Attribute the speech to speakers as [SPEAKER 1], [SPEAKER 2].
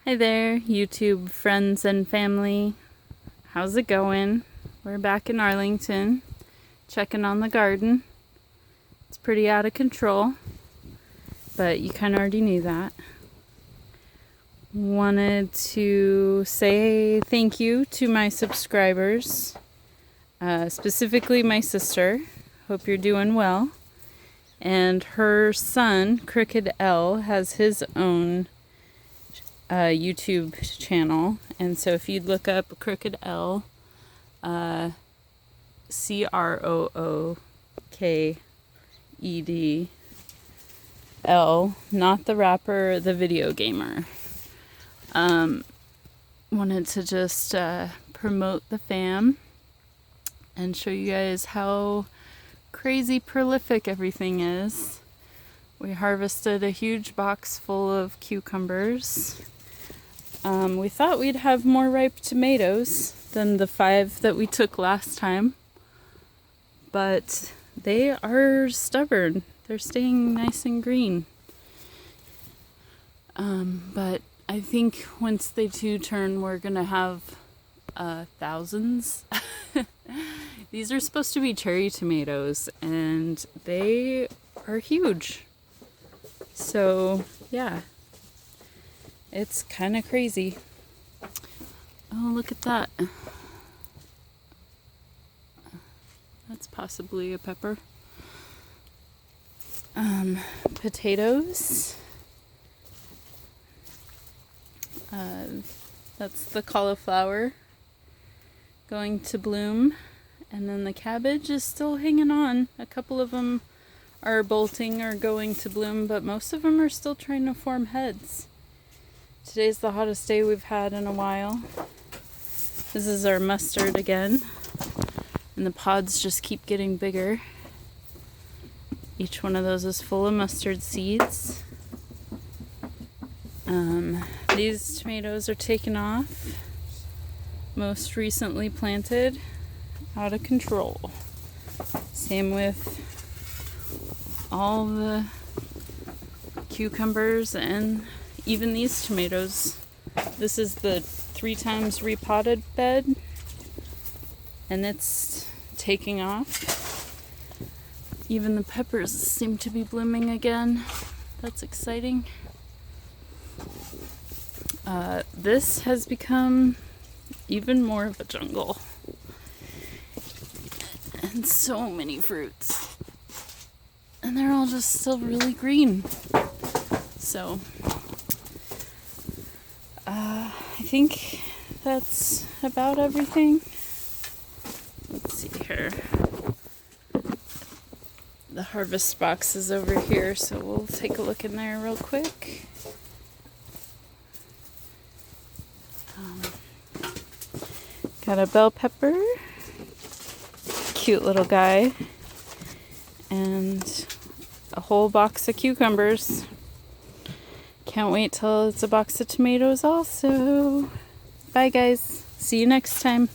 [SPEAKER 1] Hi there, YouTube friends and family. How's it going? We're back in Arlington, checking on the garden. It's pretty out of control, but you kind of already knew that. Wanted to say thank you to my subscribers, specifically my sister. Hope you're doing well. And her son, Crooked L, has his own YouTube channel, and so if you'd look up Crooked L, Crookedl, not the rapper, the video gamer. Wanted to just promote the fam and show you guys how crazy prolific everything is. We harvested a huge box full of cucumbers. We thought we'd have more ripe tomatoes than the 5 that we took last time, but they are stubborn. They're staying nice and green. But I think once they do turn, we're gonna have thousands. These are supposed to be cherry tomatoes, and they are huge. So, yeah. It's kind of crazy. Oh, look at that. That's possibly a pepper. Potatoes. That's the cauliflower going to bloom. And then the cabbage is still hanging on. A couple of them are bolting or going to bloom, but most of them are still trying to form heads. Today's the hottest day we've had in a while. This is our mustard again, and the pods just keep getting bigger. Each one of those is full of mustard seeds. These tomatoes are taken off, most recently planted, out of control. Same with all the cucumbers and even these tomatoes. This is the 3 times repotted bed, and it's taking off. Even the peppers seem to be blooming again. That's exciting. This has become even more of a jungle. And so many fruits. And they're all just still really green. So, I think that's about everything. Let's see here. The harvest box is over here, so we'll take a look in there real quick. Got a bell pepper, cute little guy, and a whole box of cucumbers. Can't wait till it's a box of tomatoes also. Bye guys. See you next time.